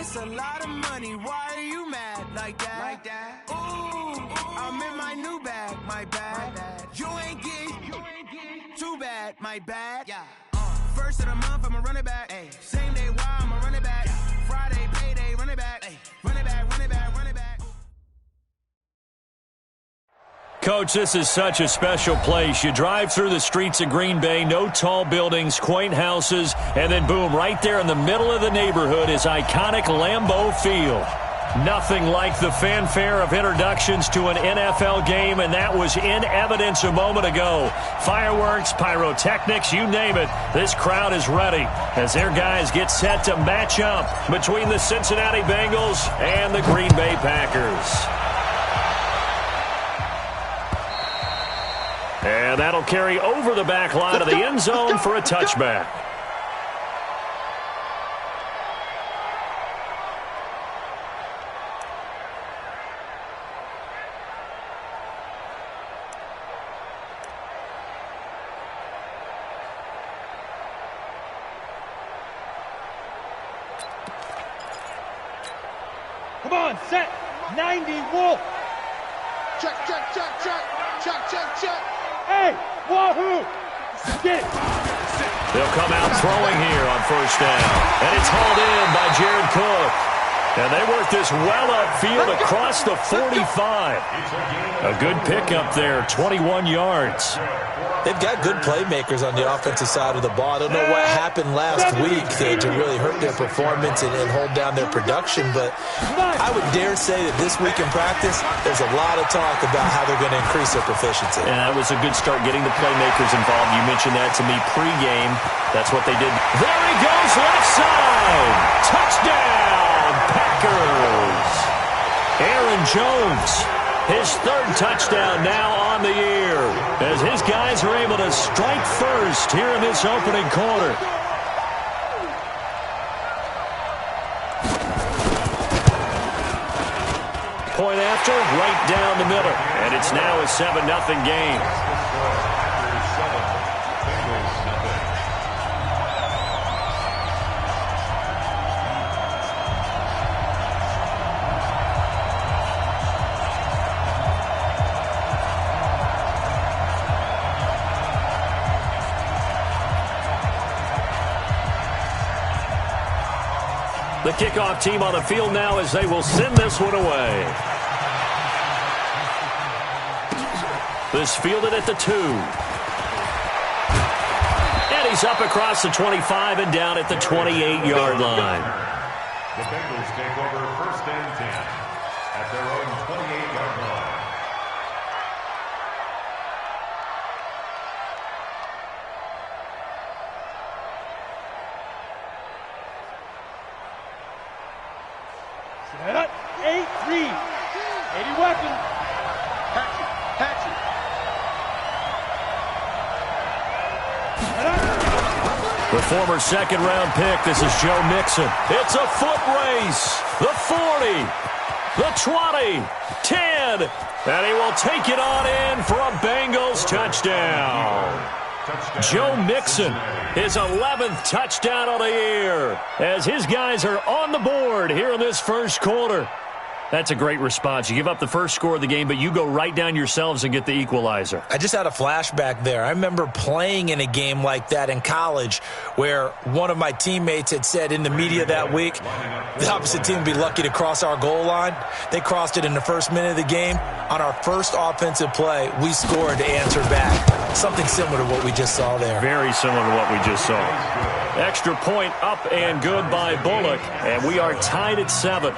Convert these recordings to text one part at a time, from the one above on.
It's a lot of money. Why are you mad like that? Ooh, I'm in my new bag. My bad. You ain't get too bad. My bad. Yeah. First of the month, I'ma run it back. Ay. Same day, why I'ma run it back. Friday, payday, run it back. Ay. Run it back, run it back, run it back. Coach, this is such a special place. You drive through the streets of Green Bay, no tall buildings, quaint houses, and then boom, right there in the middle of the neighborhood is iconic Lambeau Field. Nothing like the fanfare of introductions to an NFL game, and that was in evidence a moment ago. Fireworks, pyrotechnics, you name it. This crowd is ready as their guys get set to match up between the Cincinnati Bengals and the Green Bay Packers. And that'll carry over the back line of the end zone for a touchback. Come on, set. 90, Wolf. Check. Hey, wahoo! Get it. They'll come out throwing here on first down. And it's hauled in by Jared Cook. And they work this well upfield across the 45. A good pickup there, 21 yards. They've got good playmakers on the offensive side of the ball. I don't know what happened last week to really hurt their performance and hold down their production, but I would dare say that this week in practice, there's a lot of talk about how they're going to increase their proficiency. And that was a good start getting the playmakers involved. You mentioned that to me pregame. That's what they did. There he goes, left side. Touchdown, Packers. Aaron Jones. His third touchdown now on the year as his guys are able to strike first here in this opening quarter. Point after, right down the middle. And it's now a 7-0 game. The kickoff team on the field now as they will send this one away. This fielded at the 2. And he's up across the 25 and down at the 28-yard line. The Bengals take over first and 10 at their own 28-yard line. Set up. 8-3. 80 weapons. Hatchet. The former second-round pick, this is Joe Mixon. It's a foot race. The 40, the 20, 10, and he will take it on in for a Bengals touchdown. Joe Mixon, his 11th touchdown of the year, as his guys are on the board here in this first quarter. That's a great response. You give up the first score of the game, but you go right down yourselves and get the equalizer. I just had a flashback there. I remember playing in a game like that in college where one of my teammates had said in the media that week, the opposite team would be lucky to cross our goal line. They crossed it in the first minute of the game. On our first offensive play, we scored to answer back. Something similar to what we just saw there. Very similar to what we just saw. Extra point up and good by Bullock, and we are tied at 7.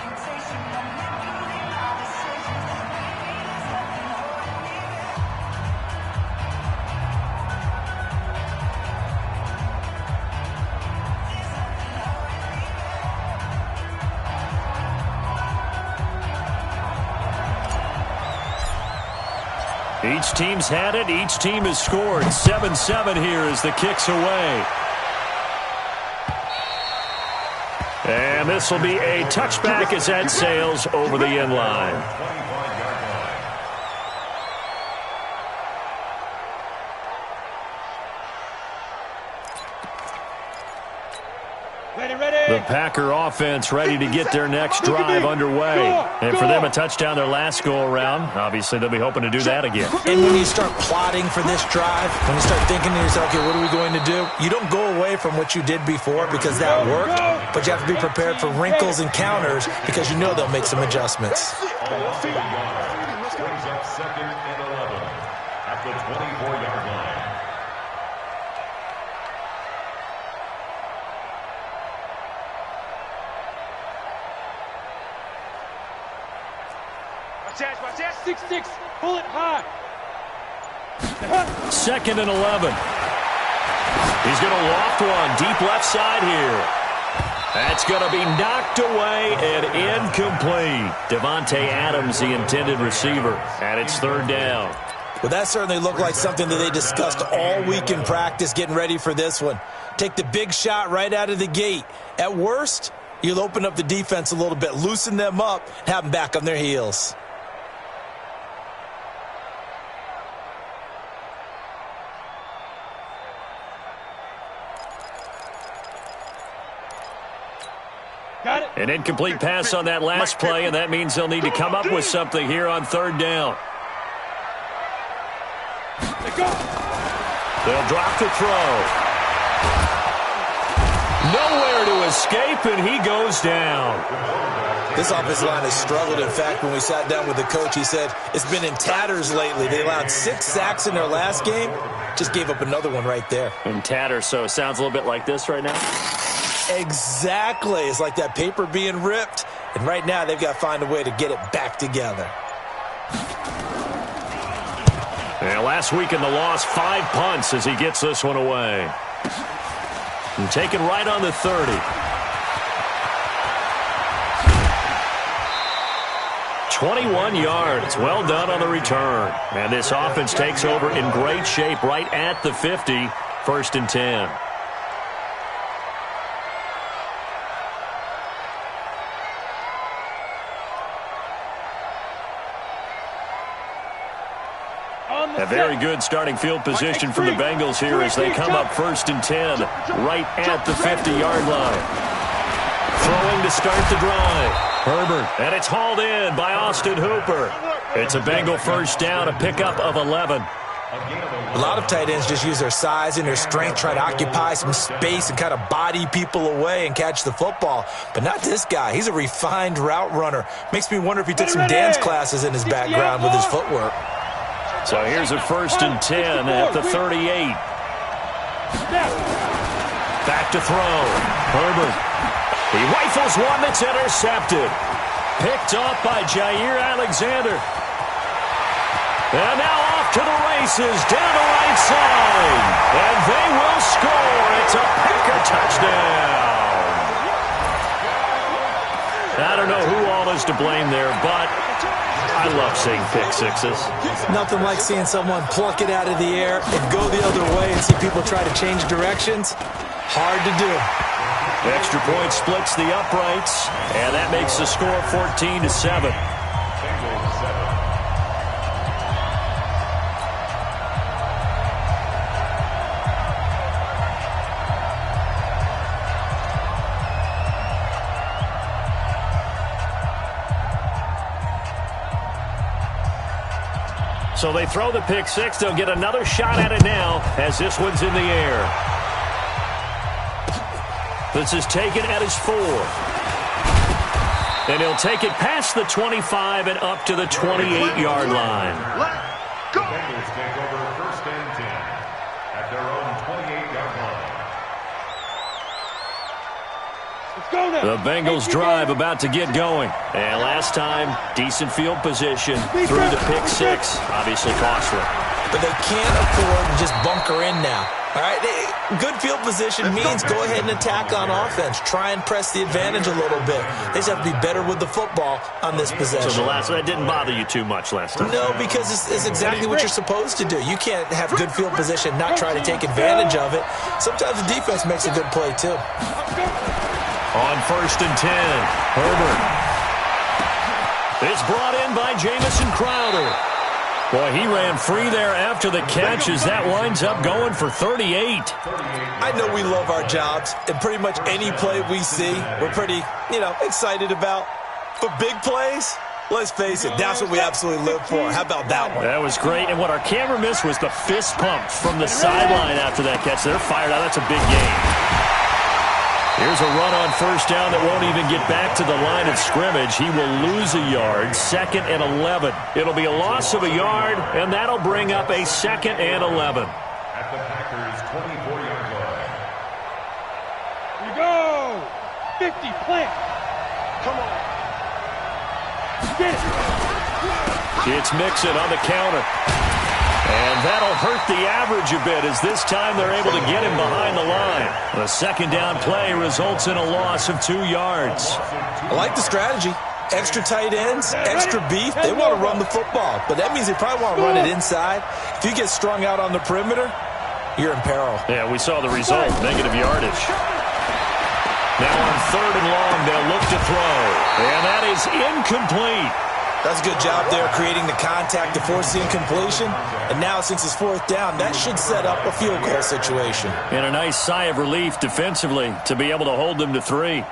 Each team's had it. Each team has scored. 7-7 here as the kick's away. And this will be a touchback as that sails over the end line. The Packer offense ready to get their next drive underway. And for them, a touchdown their last go-around. Obviously, they'll be hoping to do that again. And when you start plotting for this drive, when you start thinking to yourself, okay, what are we going to do? You don't go away from what you did before because that worked, but you have to be prepared for wrinkles and counters because you know they'll make some adjustments. Brings up 2nd and 11 at the 24-yard line. Watch that. 6-6. Pull it high. 2nd and 11. He's going to loft one deep left side here. That's going to be knocked away and incomplete. Devontae Adams, the intended receiver, and it's 3rd down. Well, that certainly looked like something that they discussed all week in practice getting ready for this one. Take the big shot right out of the gate. At worst, you'll open up the defense a little bit, loosen them up, and have them back on their heels. Got it. An incomplete pass on that last play, and that means they'll need to come up with something here on 3rd down. They'll drop the throw. Nowhere to escape, and he goes down. This offensive line has struggled. In fact, when we sat down with the coach, he said it's been in tatters lately. They allowed 6 sacks in their last game. Just gave up another one right there. In tatters, so it sounds a little bit like this right now. Exactly. It's like that paper being ripped. And right now, they've got to find a way to get it back together. And last week in the loss, 5 punts as he gets this one away. And taken right on the 30. 21 yards. Well done on the return. And this offense takes over in great shape right at the 50. 1st and 10. A very good starting field position for the Bengals here as they come up 1st and 10 right at the 50-yard line. Throwing to start the drive. Herbert, and it's hauled in by Austin Hooper. It's a Bengal 1st down, a pickup of 11. A lot of tight ends just use their size and their strength, try to occupy some space and kind of body people away and catch the football. But not this guy. He's a refined route runner. Makes me wonder if he took some dance classes in his background with his footwork. So here's a 1st and 10 at the 38. Back to throw. Herbert. He rifles one that's intercepted. Picked off by Jair Alexander. And now off to the races down the right side. And they will score. It's a Packer touchdown. I don't know who all is to blame there, but I love seeing pick sixes. Nothing like seeing someone pluck it out of the air and go the other way and see people try to change directions. Hard to do. Extra point splits the uprights, and that makes the score 14-7. So they throw the pick six. They'll get another shot at it now as this one's in the air. This is taken at his 4. And he'll take it past the 25 and up to the 28-yard line. The Bengals take over 1st and 10 at their own 28-yard line. The Bengals drive about to get going. And last time, decent field position through the pick six. Obviously costly. But they can't afford to just bunker in now. All right, good field position means go ahead and attack on offense. Try and press the advantage a little bit. They just have to be better with the football on this possession. So that didn't bother you too much last time? No, because it's exactly what you're supposed to do. You can't have good field position, not try to take advantage of it. Sometimes the defense makes a good play, too. On 1st and 10, Herbert. It's brought in by Jamison Crowder. Boy, he ran free there after the catch as that winds up going for 38. I know we love our jobs, and pretty much any play we see, we're pretty, excited about. But big plays, let's face it, that's what we absolutely live for. How about that one? That was great, and what our camera missed was the fist pump from the sideline after that catch. They're fired out. That's a big game. Here's a run on first down that won't even get back to the line of scrimmage. He will lose a yard, 2nd and 11. It'll be a loss of a yard, and that'll bring up a 2nd and 11. At the Packers' 24-yard line. You go! 50, plant. Come on. Get it. It's Mixon on the counter. And that'll hurt the average a bit as this time they're able to get him behind the line. The 2nd down play results in a loss of 2 yards. I like the strategy. Extra tight ends, extra beef. They want to run the football, but that means they probably want to run it inside. If you get strung out on the perimeter, you're in peril. Yeah, we saw the result, negative yardage. Now on 3rd and long, they'll look to throw. And that is incomplete. That's a good job there creating the contact to force the incompletion. And now since it's 4th down, that should set up a field goal situation. And a nice sigh of relief defensively to be able to hold them to 3.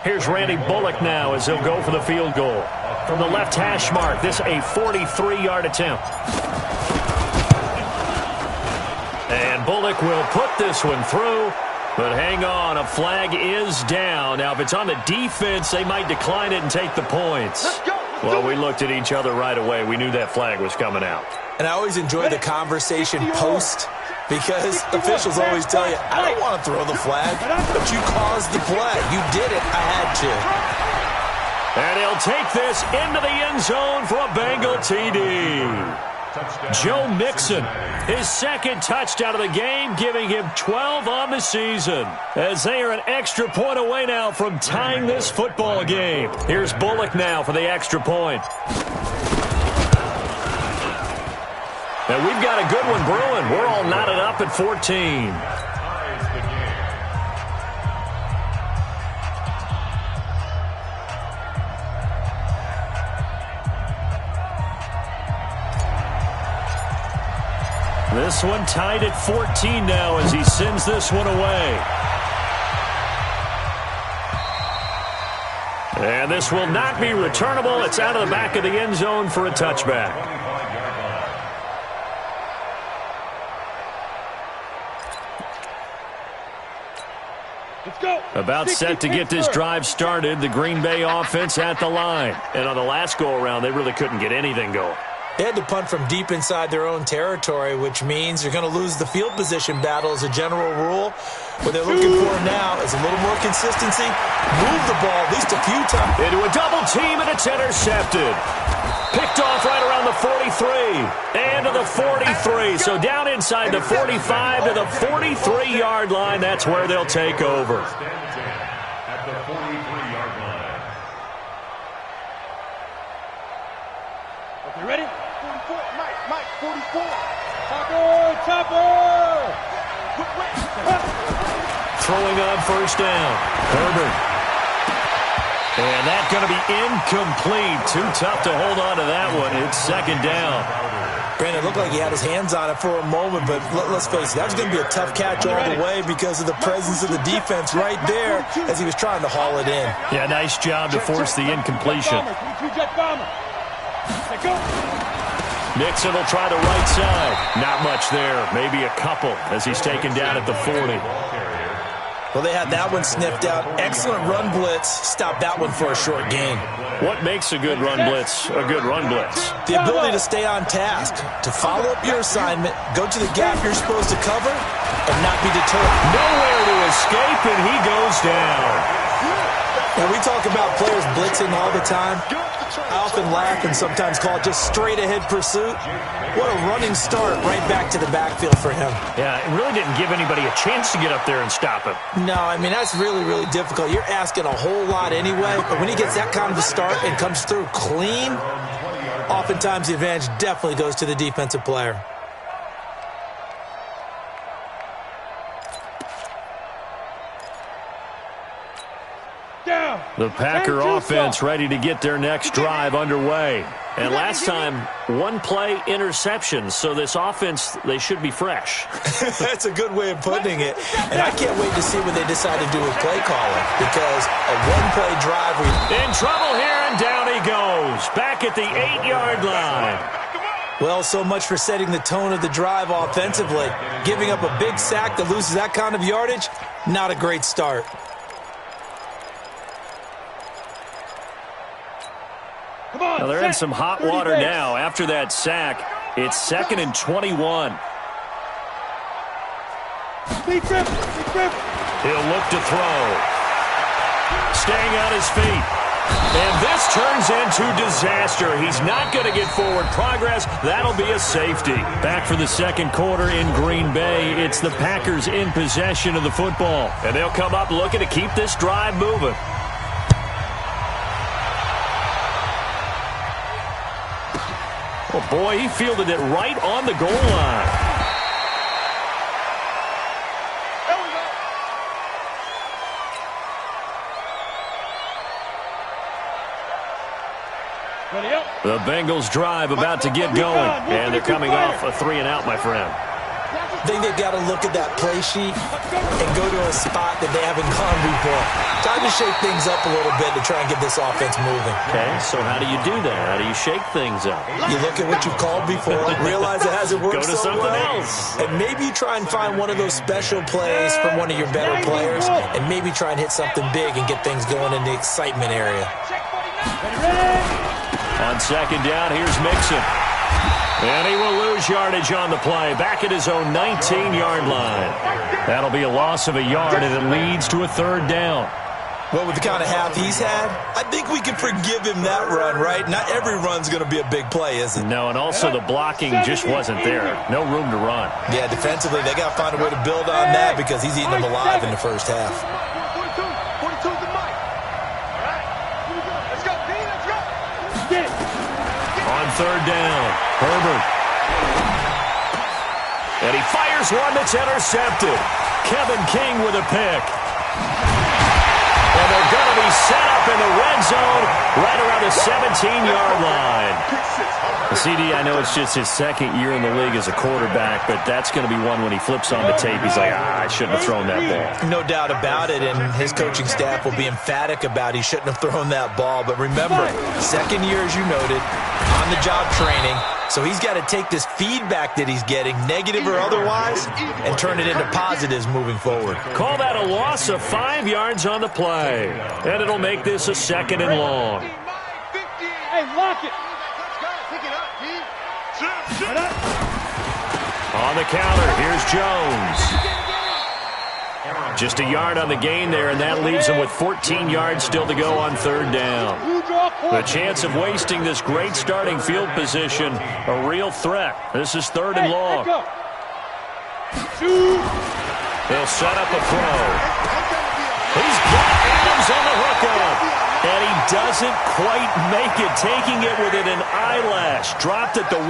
Here's Randy Bullock now as he'll go for the field goal. From the left hash mark, this a 43-yard attempt. And Bullock will put this one through. But hang on, a flag is down. Now, if it's on the defense, they might decline it and take the points. Well, we looked at each other right away. We knew that flag was coming out. And I always enjoy the conversation post because officials always tell you, I don't want to throw the flag, but you caused the play. You did it. I had to. And he'll take this into the end zone for a Bengal TD. Joe Mixon, his 2nd touchdown of the game, giving him 12 on the season. As they are an extra point away now from tying this football game. Here's Bullock now for the extra point. And we've got a good one brewing. We're all knotted up at 14. This one tied at 14 now as he sends this one away. And this will not be returnable. It's out of the back of the end zone for a touchback. Let's go. About set to get this drive started, the Green Bay offense at the line. And on the last go-around, they really couldn't get anything going. They had to punt from deep inside their own territory, which means you're going to lose the field position battle as a general rule. What they're looking for now is a little more consistency. Move the ball at least a few times. Into a double team, and it's intercepted. Picked off right around the 43. And to the 43. So down inside the 45 to the 43-yard line. That's where they'll take over. At the 43-yard line. You ready? 44, Mike, 44. Topper! Throwing on first down. Herbert. And that's going to be incomplete. Too tough to hold on to that one. It's 2nd down. Brandon, it looked like he had his hands on it for a moment, but let's face it, that was going to be a tough catch all the way because of the presence of the defense right there as he was trying to haul it in. Yeah, nice job to force the incompletion. Nixon will try the right side. Not much there. Maybe a couple as he's taken down at the 40. Well, they had that one sniffed out. Excellent run blitz. Stopped that one for a short gain. What makes a good run blitz a good run blitz? The ability to stay on task, to follow up your assignment, go to the gap you're supposed to cover, and not be deterred. Nowhere to escape, and he goes down. Now, we talk about players blitzing all the time. I often laugh and sometimes call it just straight-ahead pursuit. What a running start right back to the backfield for him. Yeah, it really didn't give anybody a chance to get up there and stop him. No, I mean, that's really, really difficult. You're asking a whole lot anyway, but when he gets that kind of a start and comes through clean, oftentimes the advantage definitely goes to the defensive player. Down. The Packer offense ready to get their next drive underway. And last time, one play interception. So this offense, they should be fresh. That's a good way of putting it. And I can't wait to see what they decide to do with play calling. Because a one-play drive. In trouble here, and down he goes. Back at the 8-yard line. Well, so much for setting the tone of the drive offensively. Giving up a big sack that loses that kind of yardage, not a great start. Now they're in some hot water now. After that sack, it's 2nd and 21. He'll look to throw. Staying on his feet. And this turns into disaster. He's not going to get forward progress. That'll be a safety. Back for the second quarter in Green Bay. It's the Packers in possession of the football. And they'll come up looking to keep this drive moving. Oh, boy, he fielded it right on the goal line. The Bengals drive about to get going, and they're coming off a 3-and-out, my friend. I think they've got to look at that play sheet and go to a spot that they haven't gone before. Time to shake things up a little bit to try and get this offense moving. Okay, so how do you do that? How do you shake things up? You look at what you've called before, realize it hasn't worked Go to so something well, else. and maybe try and find one of those special plays from one of your better players, and maybe try and hit something big and get things going in the excitement area. On 2nd down, here's Mixon. And he will lose yardage on the play. Back at his own 19-yard line. That'll be a loss of a yard, and it leads to a 3rd down. Well, with the kind of half he's had, I think we can forgive him that run, right? Not every run's going to be a big play, is it? No, and also the blocking just wasn't there. No room to run. Yeah, defensively, they got to find a way to build on that because he's eating them alive in the first half. 42 is the mic. All right, here we go. Let's go, D. Let's go. On 3rd down, Herbert. And he fires one that's intercepted. Kevin King with a pick. And they're going to be set up in the red zone right around the 17-yard line. CD, I know it's just his 2nd year in the league as a quarterback, but that's going to be one when he flips on the tape. He's like, I shouldn't have thrown that ball. No doubt about it, and his coaching staff will be emphatic about he shouldn't have thrown that ball. But remember, 2nd year, as you noted, on-the-job training. So he's got to take this feedback that he's getting, negative or otherwise, and turn it into positives moving forward. Call that a loss of 5 yards on the play. And it'll make this a 2nd and long. Hey, lock it. Let's go. Pick it up, D. On the counter, here's Jones. Just a yard on the gain there, and that leaves him with 14 yards still to go on 3rd down. The chance of wasting this great starting field position, a real threat. This is 3rd and long. He'll set up a throw. He's got Adams on the hookup. And he doesn't quite make it, taking it within an eyelash. Dropped at the 1.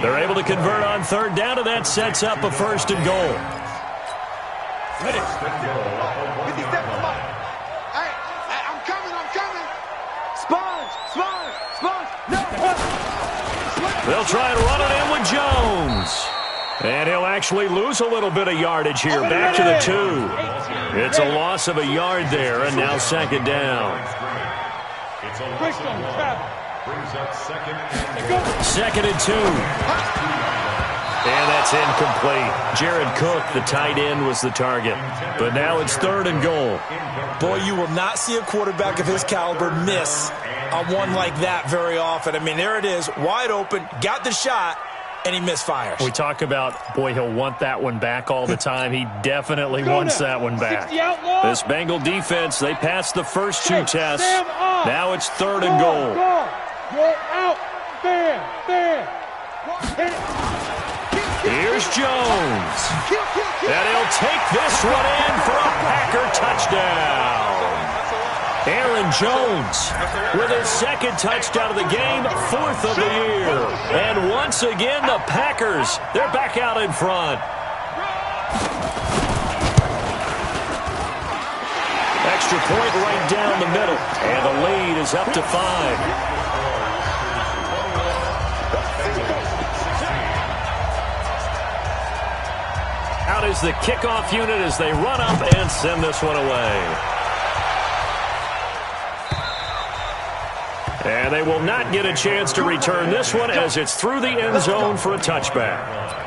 They're able to convert on 3rd down, and that sets up a 1st and goal. Ready. 57 mic. Hey, I'm coming. Sponge. No. They'll try and run it in with Jones. And he'll actually lose a little bit of yardage here. Back to the 2. It's a loss of a yard there, and now 2nd down. 2nd and 2. And that's incomplete. Jared Cook, the tight end, was the target. But now it's 3rd and goal. Boy, you will not see a quarterback of his caliber miss on one like that very often. I mean, there it is, wide open, got the shot, and he misfires. We talk about, boy, he'll want that one back all the time. He definitely wants that one back. This Bengal defense, they passed the first 2 tests. Now it's 3rd and goal. Go out. Stand. Here's Jones. And he'll take this one in for a Packer touchdown. Aaron Jones with his 2nd touchdown of the game, 4th of the year. And once again, the Packers, they're back out in front. extra point right down the middle. And the lead is up to 5. Out is the kickoff unit as they run up and send this one away. And they will not get a chance to return this one as it's through the end zone for a touchback.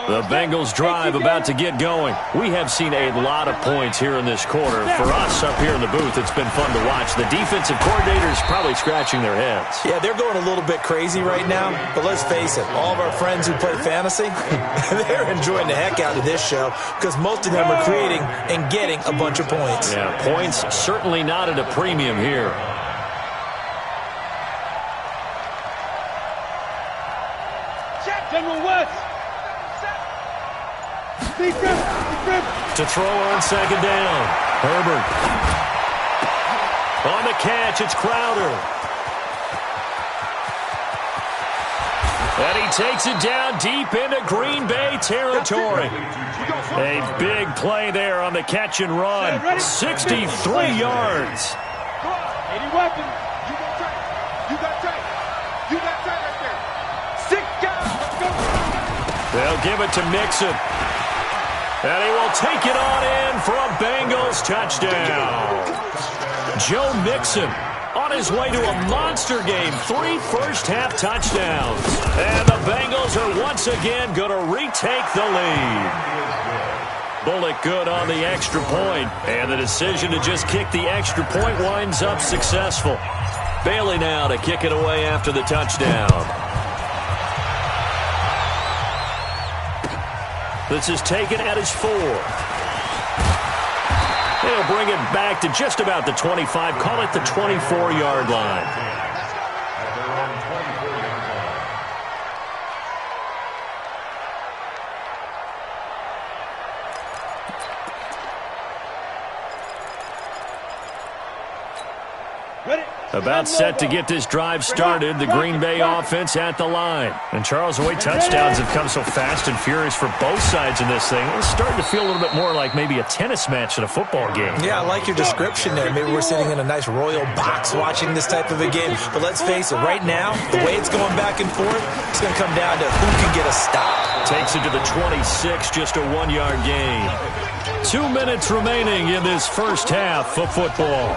The Bengals drive about to get going. We have seen a lot of points here in this quarter. For us up here in the booth, it's been fun to watch. The defensive coordinators probably scratching their heads. Yeah, they're going a little bit crazy right now. But let's face it, all of our friends who play fantasy, they're enjoying the heck out of this show because most of them are creating and getting a bunch of points. Yeah, points certainly not at a premium here. General West. To throw on second down. Herbert. On the catch, it's Crowder. And he takes it down deep into Green Bay territory. A big play there on the catch and run. 63 yards. 80 weapons. You got track. You got track. You got track right there. 6 guys. Let's go. They'll give it to Mixon. And he will take it on in for a Bengals touchdown. Joe Mixon on his way to a monster game. 3 first-half touchdowns. And the Bengals are once again going to retake the lead. Bullock good on the extra point. And the decision to just kick the extra point winds up successful. Bailey now to kick it away after the touchdown. This is taken at his 4. They'll bring it back to just about the 25. Call it the 24-yard line. About set to get this drive started. The Green Bay offense at the line. And Charles, the way touchdowns have come so fast and furious for both sides in this thing, it's starting to feel a little bit more like maybe a tennis match in a football game. Yeah, I like your description there. Maybe we're sitting in a nice royal box watching this type of a game. But let's face it, right now, the way it's going back and forth, it's going to come down to who can get a stop. Takes it to the 26, just a 1-yard gain. 2 minutes remaining in this first half of football.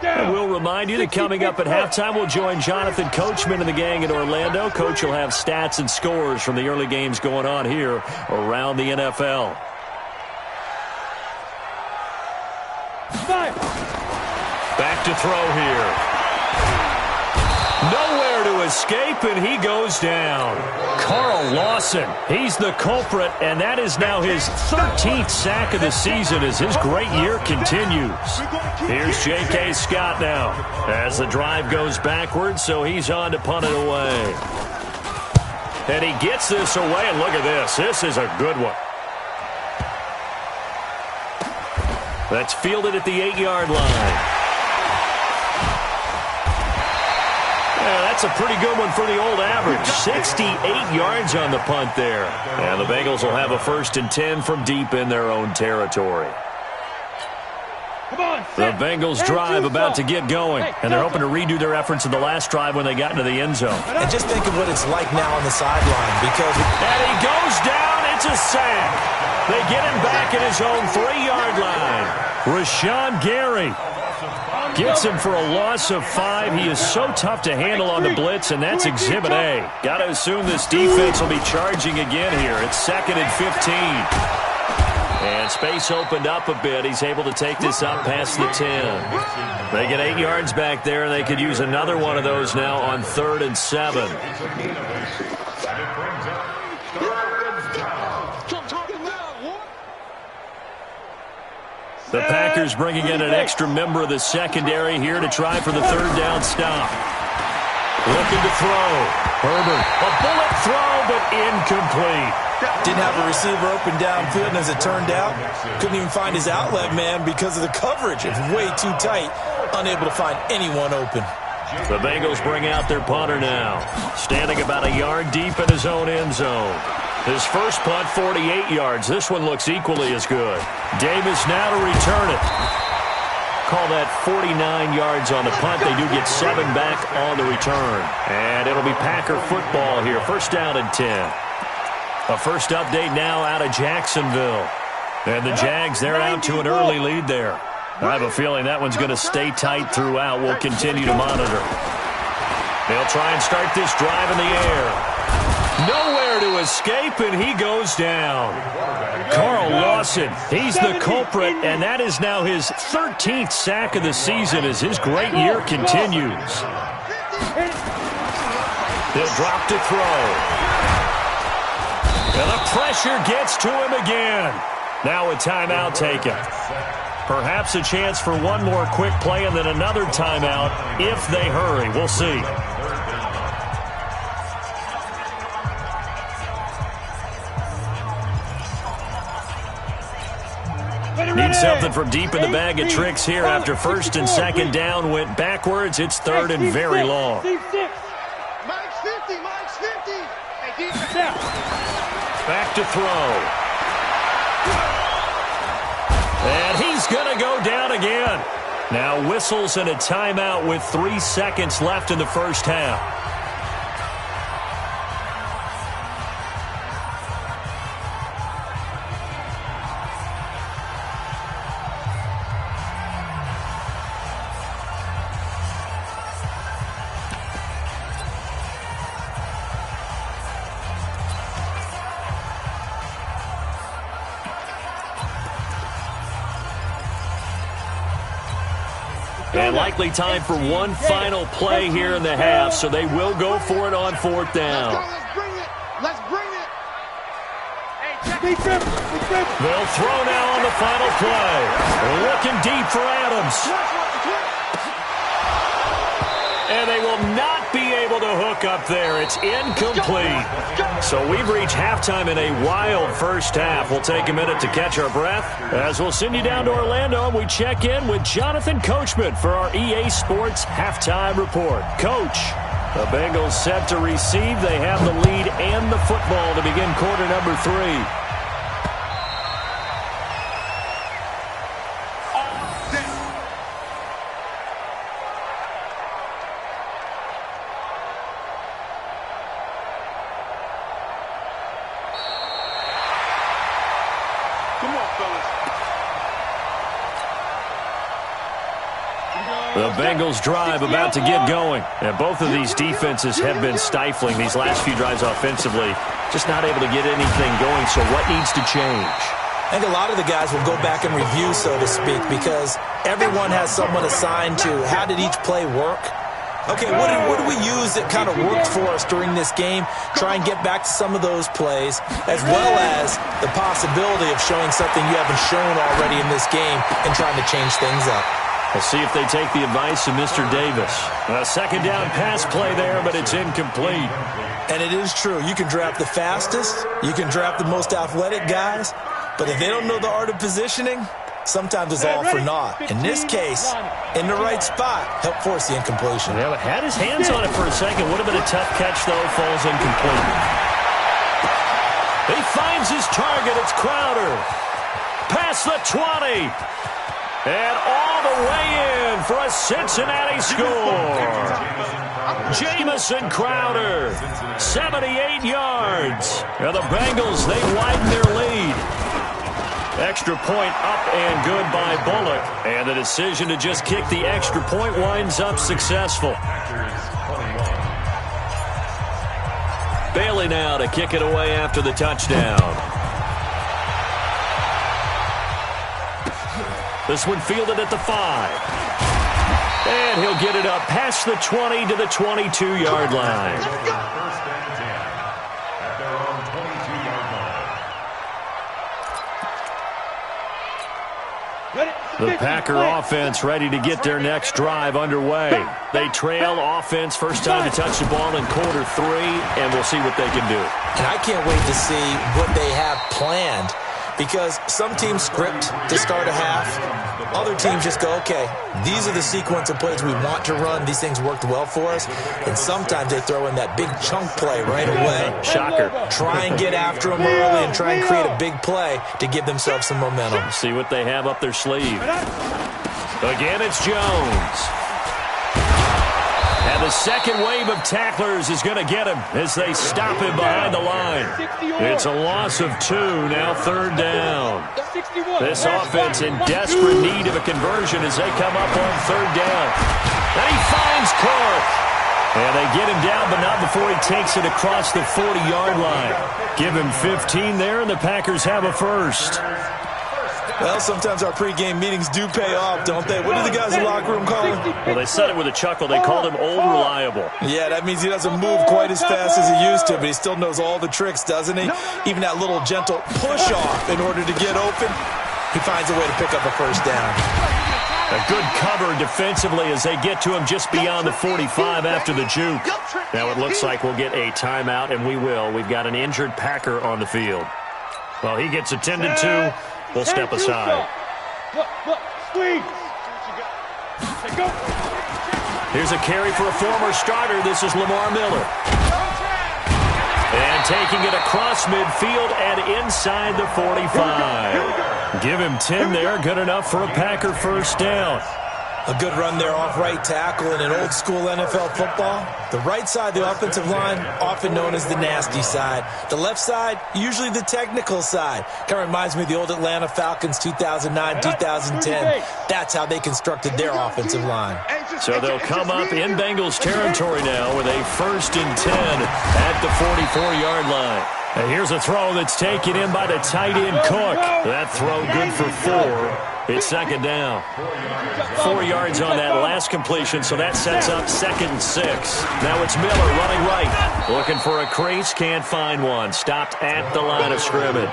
And we'll remind you that coming up at halftime, we'll join Jonathan Coachman and the gang in Orlando. Coach will have stats and scores from the early games going on here around the NFL. Back to throw here. Nowhere to escape, and he goes down. Carl Lawson, he's the culprit, and that is now his 13th sack of the season as his great year continues. Here's J.K. Scott now as the drive goes backwards, so he's on to punt it away. And he gets this away, and look at this. This is a good one. That's fielded at the 8-yard line. Yeah, that's a pretty good one for the old average. 68 yards on the punt there. And the Bengals will have a 1st and 10 from deep in their own territory. The Bengals drive about to get going, and they're hoping to redo their efforts in the last drive when they got into the end zone. And just think of what it's like now on the sideline because... And he goes down. It's a sack. They get him back at his own 3-yard line. Rashawn Gary gets him for a loss of 5. He is so tough to handle on the blitz, and that's Exhibit A. Got to assume this defense will be charging again here. It's 2nd and 15. And space opened up a bit. He's able to take this up past the 10. They get 8 yards back there, and they could use another one of those now on 3rd and 7. The Packers bringing in an extra member of the secondary here to try for the 3rd down stop. Looking to throw. Herbert, a bullet throw, but incomplete. Didn't have a receiver open downfield, and as it turned out, couldn't even find his outlet man because of the coverage. It was way too tight, unable to find anyone open. The Bengals bring out their punter now, standing about a yard deep in his own end zone. His first punt, 48 yards. This one looks equally as good. Davis now to return it. Call that 49 yards on the punt. They do get 7 back on the return. And it'll be Packer football here. First down and 10. A first update now out of Jacksonville. And the Jags, they're out to an early lead there. I have a feeling that one's going to stay tight throughout. We'll continue to monitor. They'll try and start this drive in the air. Nowhere to escape, and he goes down. Carl Lawson, he's the culprit, and that is now his 13th sack of the season as his great year continues. He'll drop to throw. And the pressure gets to him again. Now a timeout taken. Perhaps a chance for one more quick play and then another timeout if they hurry. We'll see. Need something from deep in the bag of tricks here after first and second down went backwards. It's third and very long. Back to throw. And he's going to go down again. Now whistles and a timeout with 3 seconds left in the first half. And likely time for one final play here in the half, so they will go for it on fourth down. Let's bring it. They'll throw now on the final play. They're looking deep for Adams. And they will not be able to hook up there. It's incomplete. So we've reached halftime in a wild first half. We'll take a minute to catch our breath as we'll send you down to Orlando and we check in with Jonathan Coachman for our EA Sports Halftime Report. Coach, the Bengals set to receive. They have the lead and the football to begin quarter number 3. The Bengals drive about to get going. And both of these defenses have been stifling these last few drives offensively. Just not able to get anything going, so what needs to change? I think a lot of the guys will go back and review, so to speak, because everyone has someone assigned to how did each play work. Okay, what did we use that kind of worked for us during this game? Try and get back to some of those plays, as well as the possibility of showing something you haven't shown already in this game and trying to change things up. We'll see if they take the advice of Mr. Davis. A second down pass play there, but it's incomplete. And it is true. You can draft the fastest. You can draft the most athletic guys. But if they don't know the art of positioning, sometimes it's all for naught. In this case, in the right spot, help force the incompletion. Yeah, but had his hands on it for a second. Would have been a tough catch, though. Falls incomplete. He finds his target. It's Crowder. Past the 20. And all the way in for a Cincinnati score. Jamison Crowder, 78 yards. And the Bengals, they widen their lead. Extra point up and good by Bullock. And the decision to just kick the extra point winds up successful. Bailey now to kick it away after the touchdown. This one fielded at the 5. And he'll get it up past the 20 to the 22-yard line. First and 10 at their own 22-yard The Packer offense ready to get their next drive underway. They trail offense first time to touch the ball in quarter 3, and we'll see what they can do. And I can't wait to see what they have planned, because some teams script to start a half. Other teams just go, okay, these are the sequence of plays we want to run. These things worked well for us. And sometimes they throw in that big chunk play right away. Shocker. Try and get after them early and try and create a big play to give themselves some momentum. See what they have up their sleeve. Again, it's Jones. And the second wave of tacklers is going to get him as they stop him behind the line. It's a loss of 2, now 3rd down. This offense in desperate need of a conversion as they come up on 3rd down. And he finds Clark. And they get him down, but not before he takes it across the 40-yard line. Give him 15 there, and the Packers have a first. Well, sometimes our pregame meetings do pay off, don't they? What do the guys in the locker room call him? Well, they said it with a chuckle. They called him Old Reliable. Yeah, that means he doesn't move quite as fast as he used to, but he still knows all the tricks, doesn't he? Even that little gentle push-off in order to get open, he finds a way to pick up a first down. A good cover defensively as they get to him just beyond the 45 after the juke. Now it looks like we'll get a timeout, and we will. We've got an injured Packer on the field. Well, he gets attended to. We'll step aside. Here's a carry for a former starter. This is Lamar Miller. And taking it across midfield and inside the 45. Give him 10 there. Good enough for a Packer first down. A good run there off right tackle in an old-school NFL football. The right side of the offensive line, often known as the nasty side. The left side, usually the technical side. Kind of reminds me of the old Atlanta Falcons 2009, 2010. That's how they constructed their offensive line. So they'll come up in Bengals territory now with a 1st and 10 at the 44-yard line. And here's a throw that's taken in by the tight end Cook. That throw good for 4. It's 2nd down. 4 yards on that last completion, so that sets up 2nd and 6. Now it's Miller running right. Looking for a crease, can't find one. Stopped at the line of scrimmage.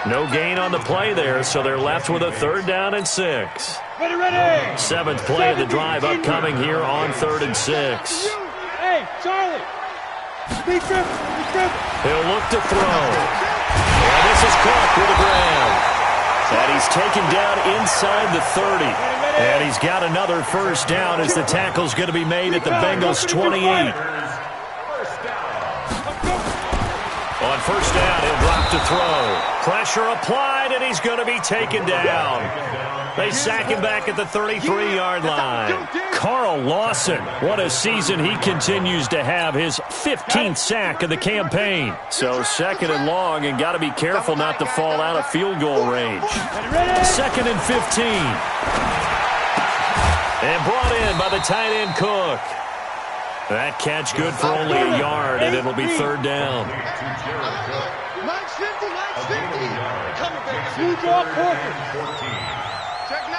No gain on the play there, so they're left with a 3rd down and 6. 7th play of the drive upcoming here on 3rd and 6. Hey, Charlie. He'll look to throw. And this is Clark with a grab. And he's taken down inside the 30. And he's got another first down as the tackle's going to be made at the Bengals 28. On first down, he'll drop to throw. Pressure applied, and he's going to be taken down. They sack him back at the 33-yard line. Carl Lawson, what a season he continues to have. His 15th sack of the campaign. So 2nd and long, and got to be careful not to fall out of field goal range. 2nd and 15. And brought in by the tight end Cook. That catch good for only a yard, and it'll be 3rd down.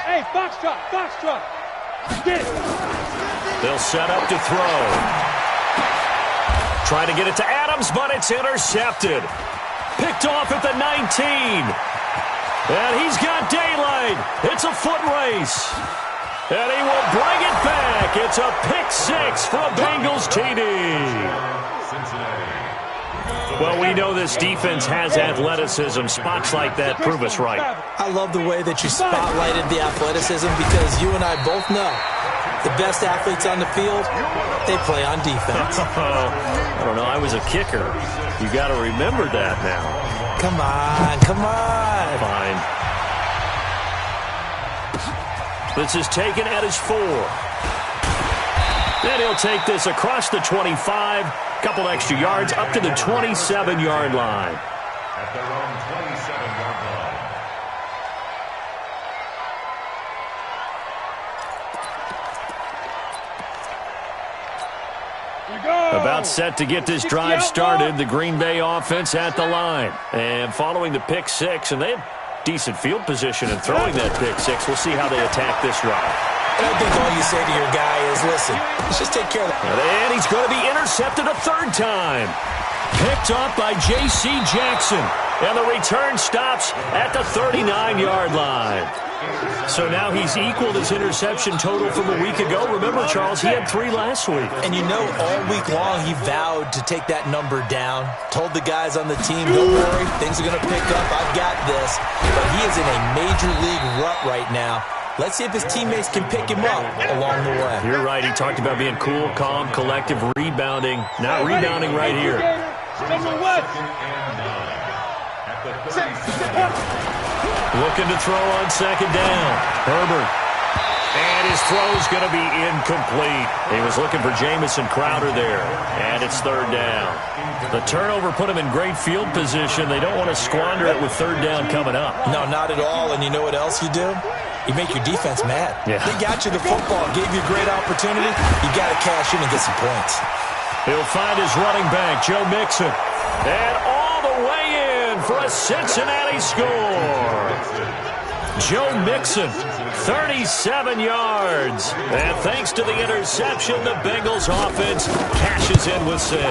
Hey, Foxtrot, Foxtrot. Get it. They'll set up to throw. Trying to get it to Adams, but it's intercepted. Picked off at the 19. And he's got daylight. It's a foot race. And he will bring it back. It's a pick 6 for a Bengals TD. Well, we know this defense has athleticism. Spots like that prove us right. I love the way that you spotlighted the athleticism, because you and I both know the best athletes on the field, they play on defense. I don't know. I was a kicker. You got to remember that now. Come on, come on. Fine. This is taken at his 4. Then he'll take this across the 25. Couple extra yards up to the 27-yard line. At their own 27-yard line. About set to get this drive started. The Green Bay offense at the line. And following the pick 6, and they have decent field position in throwing that pick 6. We'll see how they attack this drive. And I think all you say to your guy is, listen, let's just take care of that. And he's going to be intercepted a 3rd time. Picked off by J.C. Jackson. And the return stops at the 39-yard line. So now he's equaled his interception total from a week ago. Remember, Charles, he had 3 last week. And you know, all week long he vowed to take that number down. Told the guys on the team, don't worry, things are going to pick up. I've got this. But he is in a major league rut right now. Let's see if his teammates can pick him up along the way. You're right. He talked about being cool, calm, collective, rebounding. Not rebounding right here. Looking to throw on second down. Herbert. And his throw's going to be incomplete. He was looking for Jamison Crowder there. And it's third down. The turnover put him in great field position. They don't want to squander it with third down coming up. No, not at all. And you know what else you do? You make your defense mad. Yeah. They got you the football, gave you a great opportunity. You got to cash in and get some points. He'll find his running back, Joe Mixon. And all the way in for a Cincinnati score. Joe Mixon, 37 yards. And thanks to the interception, the Bengals offense cashes in with 6.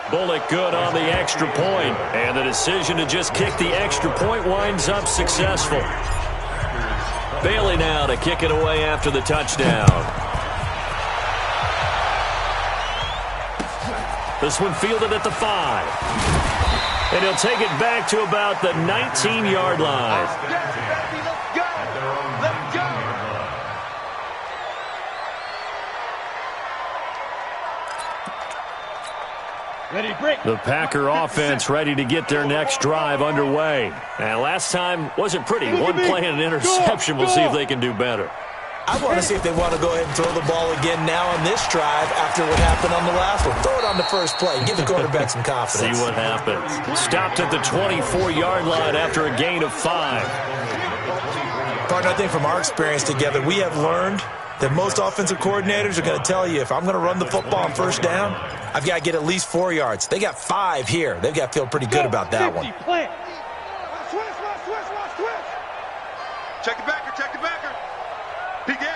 Bullock good on the extra point. And the decision to just kick the extra point winds up successful. Bailey now to kick it away after the touchdown. This one fielded at the 5. And he'll take it back to about the 19-yard line. The Packer offense ready to get their next drive underway. And last time wasn't pretty. One play and an interception. We'll see if they can do better. I want to see if they want to go ahead and throw the ball again now on this drive after what happened on the last one. Throw it on the first play. Give the quarterback some confidence. See what happens. Stopped at the 24-yard line after a gain of 5. Partner, I think from our experience together, we have learned that most offensive coordinators are going to tell you, if I'm going to run the football on first down, I've got to get at least 4 yards. They got 5 here. They've got to feel pretty good about that one. Check the backer, check the backer. Peek in.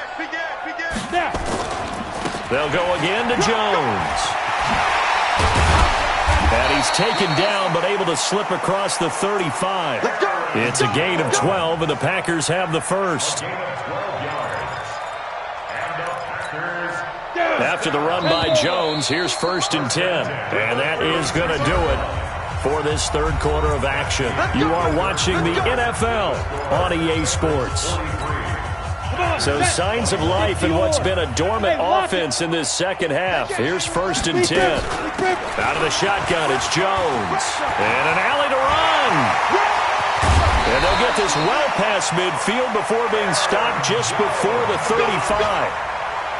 They'll go again to Jones. And he's taken down but able to slip across the 35. It's a gain of 12, and the Packers have the first. After the run by Jones, here's 1st and 10. And that is going to do it for this third quarter of action. You are watching the NFL on EA Sports. So signs of life in what's been a dormant offense in this second half. Here's 1st and 10. Out of the shotgun, it's Jones. And an alley to run. And they'll get this well past midfield before being stopped just before the 35.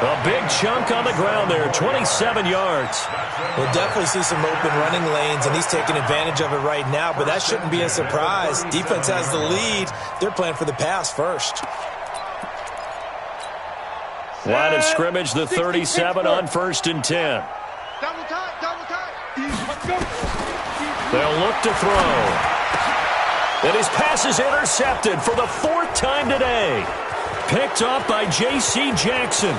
A big chunk on the ground there, 27 yards. We'll definitely see some open running lanes, and he's taking advantage of it right now, but that shouldn't be a surprise. Defense has the lead. They're playing for the pass first. Line of scrimmage, the 37 on 1st and 10. Double time. They'll look to throw. And his pass is intercepted for the 4th time today. Picked up by J.C. Jackson.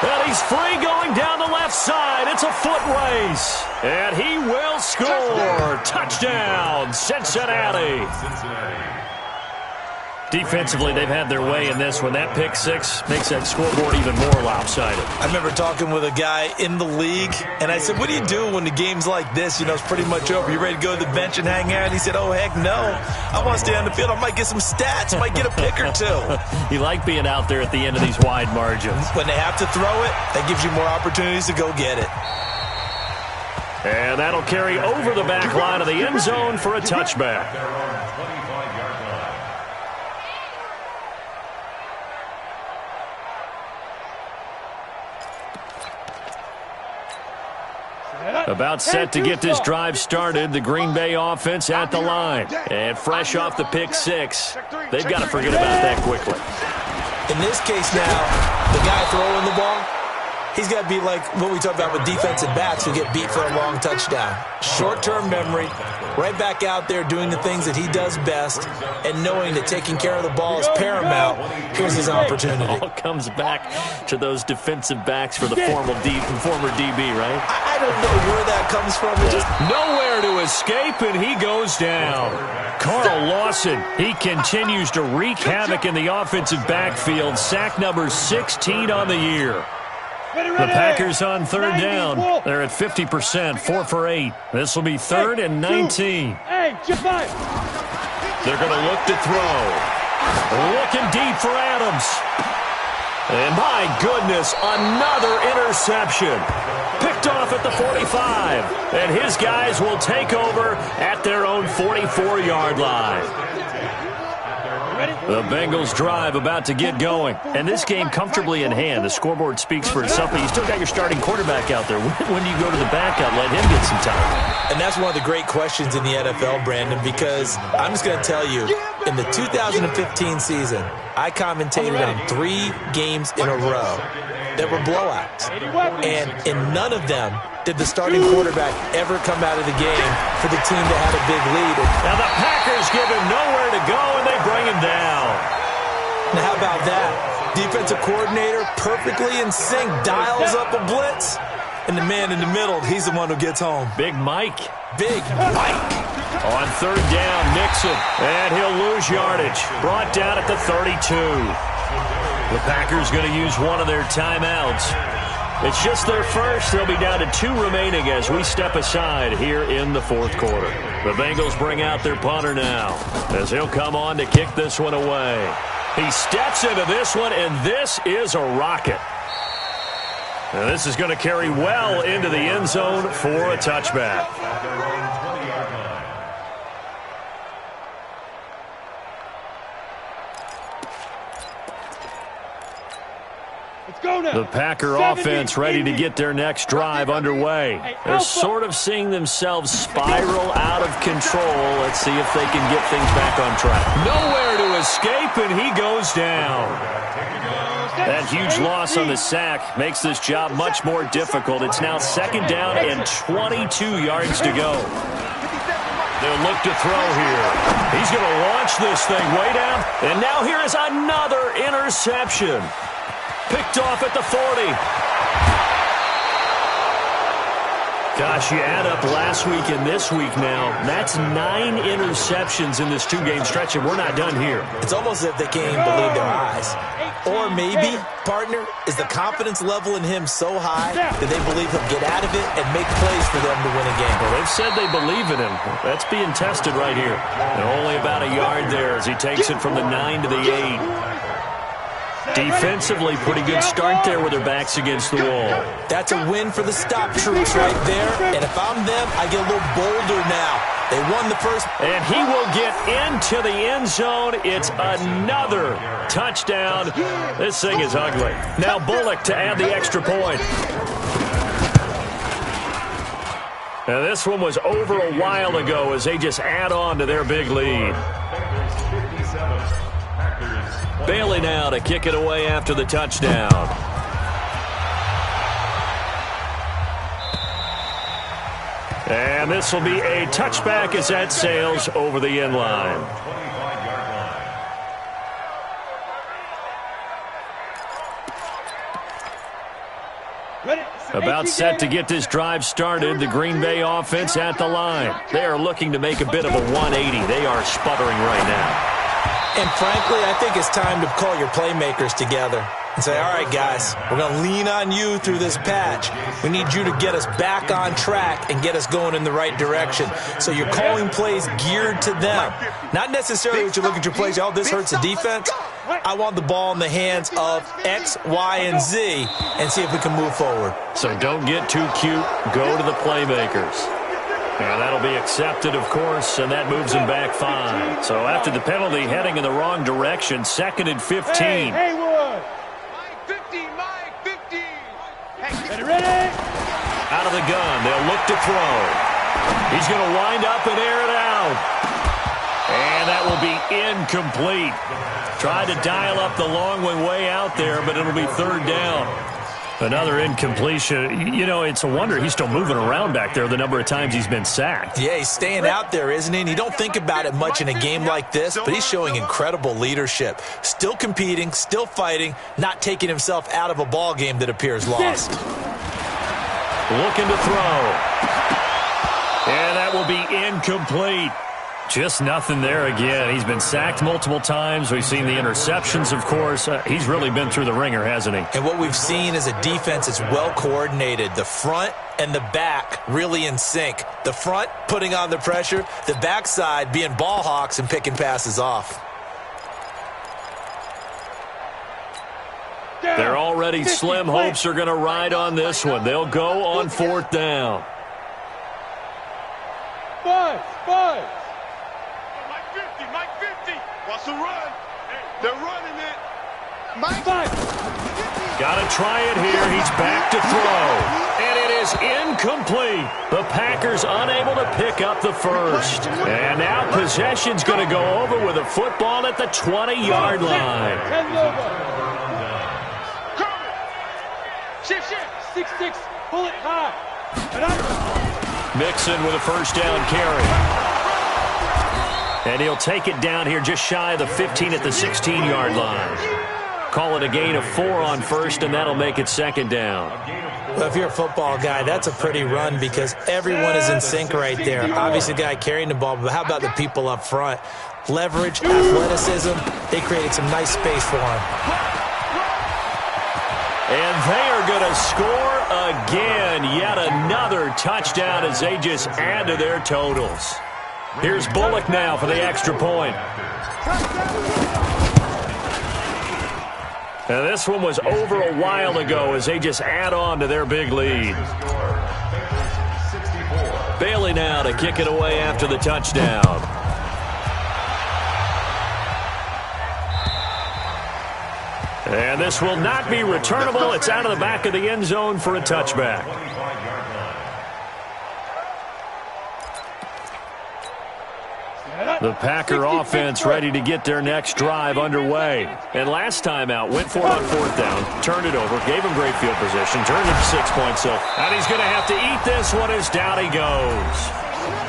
And he's free going down the left side. It's a foot race. And he will score. Touchdown, Cincinnati. Defensively, they've had their way in this one. That pick 6 makes that scoreboard even more lopsided. I remember talking with a guy in the league, and I said, what do you do when the game's like this? You know, it's pretty much over. You ready to go to the bench and hang out? And he said, oh, heck no. I want to stay on the field. I might get some stats. I might get a pick or 2. You like being out there at the end of these wide margins. When they have to throw it, that gives you more opportunities to go get it. And that'll carry over the back line of the end zone for a touchback. About set to get this drive started, the Green Bay offense at the line. And fresh off the pick 6, they've got to forget about that quickly. In this case now, the guy throwing the ball, he's got to be like what we talk about with defensive backs who get beat for a long touchdown. Short-term memory, right back out there doing the things that he does best, and knowing that taking care of the ball is paramount. Here's his opportunity. It all comes back to those defensive backs for the former DB, right? I don't know where that comes from. It's just nowhere to escape, and he goes down. Carl Lawson, he continues to wreak havoc in the offensive backfield. Sack number 16 on the year. The Packers on third down. They're at 50%, 4 for 8. This will be 3rd and 19. They're going to look to throw. Looking deep for Adams. And my goodness, another interception. Picked off at the 45. And his guys will take over at their own 44-yard line. The Bengals drive about to get going. And this game comfortably in hand. The scoreboard speaks for itself, but you still got your starting quarterback out there. When do you go to the backup? Let him get some time. And that's one of the great questions in the NFL, Brandon, because I'm just going to tell you, in the 2015 season, I commentated on 3 games in a row that were blowouts. And in none of them did the starting quarterback ever come out of the game for the team that had a big lead. Now the Packers give him nowhere to go, and they bring him down. Now how about that? Defensive coordinator perfectly in sync, dials up a blitz, and the man in the middle, he's the one who gets home. Big Mike. Big Mike. On third down, Nixon, and he'll lose yardage. Brought down at the 32. The Packers going to use one of their timeouts. It's just their first. They'll be down to 2 remaining as we step aside here in the 4th quarter. The Bengals bring out their punter now as he'll come on to kick this one away. He steps into this one, and this is a rocket. And this is going to carry well into the end zone for a touchback. The Packer offense ready to get their next drive underway. They're sort of seeing themselves spiral out of control. Let's see if they can get things back on track. Nowhere to escape, and he goes down. That huge loss on the sack makes this job much more difficult. It's now 2nd down and 22 yards to go. They'll look to throw here. He's going to launch this thing way down, and now here is another interception. Picked off at the 40. Gosh, you add up last week and this week now. That's 9 interceptions in this 2-game stretch, and we're not done here. It's almost as if they can't even believe their eyes. Or maybe, partner, is the confidence level in him so high that they believe he'll get out of it and make plays for them to win a game. Well, they've said they believe in him. That's being tested right here. And only about a yard there as he takes it from the 9 to the 8. Defensively, pretty good start there with their backs against the wall. That's a win for the stop troops right there. And if I'm them, I get a little bolder now. They won the first. And he will get into the end zone. It's another touchdown. This thing is ugly. Now Bullock to add the extra point. Now this one was over a while ago as they just add on to their big lead. Bailey now to kick it away after the touchdown. And this will be a touchback as that sails over the end line. About set to get this drive started. The Green Bay offense at the line. They are looking to make a bit of a 180. They are sputtering right now. And frankly, I think it's time to call your playmakers together and say, all right, guys, we're going to lean on you through this patch. We need you to get us back on track and get us going in the right direction. So you're calling plays geared to them. Not necessarily what you look at your plays, oh, this hurts the defense. I want the ball in the hands of X, Y, and Z and see if we can move forward. So don't get too cute. Go to the playmakers. And that'll be accepted, of course, and that moves him back 5. So after the penalty, heading in the wrong direction, 2nd and 15. Hey, Haywood! Mike 50, Mike 50! Hey, ready? Out of the gun, they'll look to throw. He's going to wind up and air it out. And that will be incomplete. Tried to dial up the long one way out there, but it'll be 3rd down. Another incompletion. You know, it's a wonder he's still moving around back there the number of times he's been sacked. Yeah, he's staying out there, isn't he? And you don't think about it much in a game like this, but he's showing incredible leadership. Still competing, still fighting, not taking himself out of a ball game that appears lost. Looking to throw. And that will be incomplete. Just nothing there again. He's been sacked multiple times. We've seen the interceptions, of course. He's really been through the ringer, hasn't he? And what we've seen is a defense that's well coordinated. The front and the back really in sync. The front putting on the pressure, the backside being ball hawks and picking passes off. They're already slim hopes are going to ride on this one. They'll go on 4th down. Five. Mike 50. What's the run? They're running it. Mike 5. Got to try it here. He's back to throw. And it is incomplete. The Packers unable to pick up the first. And now possession's going to go over with a football at the 20-yard line. 10 over. Shift. 6-6. Pull it high. Mixon with a first down carry. And he'll take it down here just shy of the 15 at the 16-yard line. Call it a gain of 4 on first, and that'll make it 2nd down. Well, if you're a football guy, that's a pretty run because everyone is in sync right there. Obviously, the guy carrying the ball, but how about the people up front? Leverage, athleticism, they created some nice space for him. And they are going to score again. Yet another touchdown as they just add to their totals. Here's Bullock now for the extra point. And this one was over a while ago as they just add on to their big lead. Bailey now to kick it away after the touchdown. And this will not be returnable. It's out of the back of the end zone for a touchback. The Packer offense ready to get their next drive underway. And last time out, went for it on 4th down, turned it over, gave him great field position, turned it to 6 points. So, and he's going to have to eat this one as down he goes.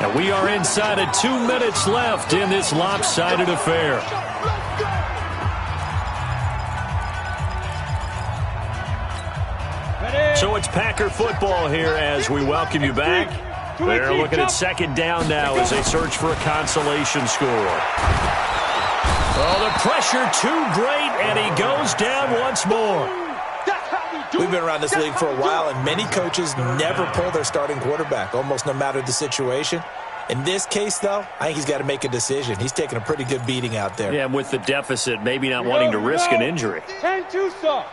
And we are inside of 2 minutes left in this lopsided affair. So it's Packer football here as we welcome you back. They're looking at 2nd down now as they search for a consolation score. Oh, the pressure too great, and he goes down once more. We've been around this league for a while, and many coaches never pull their starting quarterback, almost no matter the situation. In this case, though, I think he's got to make a decision. He's taking a pretty good beating out there. Yeah, with the deficit, maybe not wanting to risk an injury. 10-2 stop.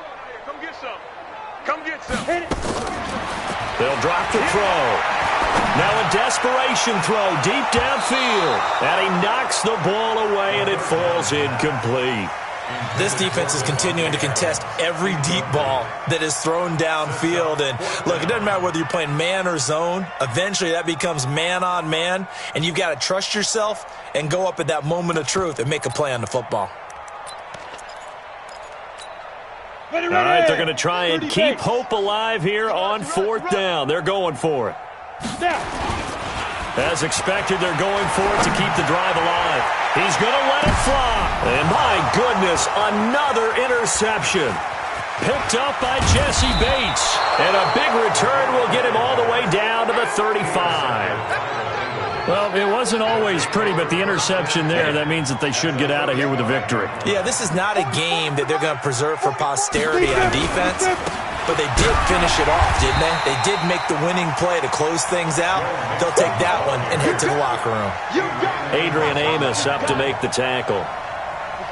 Come get some. Come get some. Hit it. They'll drop the throw. Now a desperation throw deep downfield. And he knocks the ball away, and it falls incomplete. This defense is continuing to contest every deep ball that is thrown downfield. And, look, it doesn't matter whether you're playing man or zone. Eventually, that becomes man on man, and you've got to trust yourself and go up at that moment of truth and make a play on the football. All right, they're going to try and keep hope alive here on 4th down. They're going for it. As expected, they're going for it to keep the drive alive. He's going to let it fly. And my goodness, another interception. Picked up by Jesse Bates. And a big return will get him all the way down to the 35. Well, it wasn't always pretty, but the interception there, that means that they should get out of here with a victory. Yeah, this is not a game that they're going to preserve for posterity on defense, but they did finish it off, didn't they? They did make the winning play to close things out. They'll take that one and head to the locker room. Adrian Amos up to make the tackle.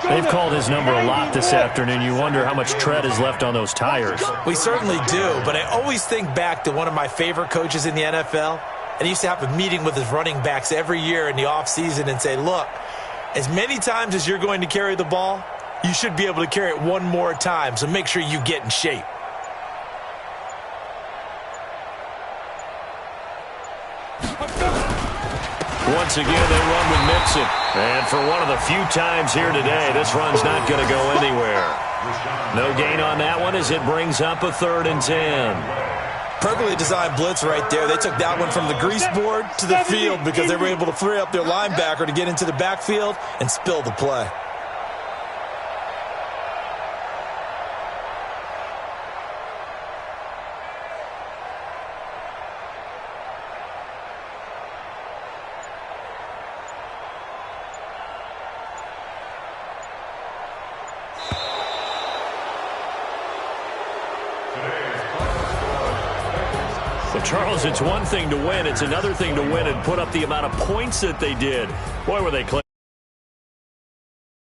They've called his number a lot this afternoon. You wonder how much tread is left on those tires. We certainly do, but I always think back to one of my favorite coaches in the NFL. And he used to have a meeting with his running backs every year in the offseason and say, look, as many times as you're going to carry the ball, you should be able to carry it one more time, so make sure you get in shape. Once again, they run with Mixon. And for one of the few times here today, this run's not going to go anywhere. No gain on that one as it brings up a 3rd and 10. Perfectly designed blitz right there. They took that one from the grease board to the field because they were able to free up their linebacker to get into the backfield and spill the play. Well, Charles, it's one thing to win. It's another thing to win and put up the amount of points that they did. Boy, were they close.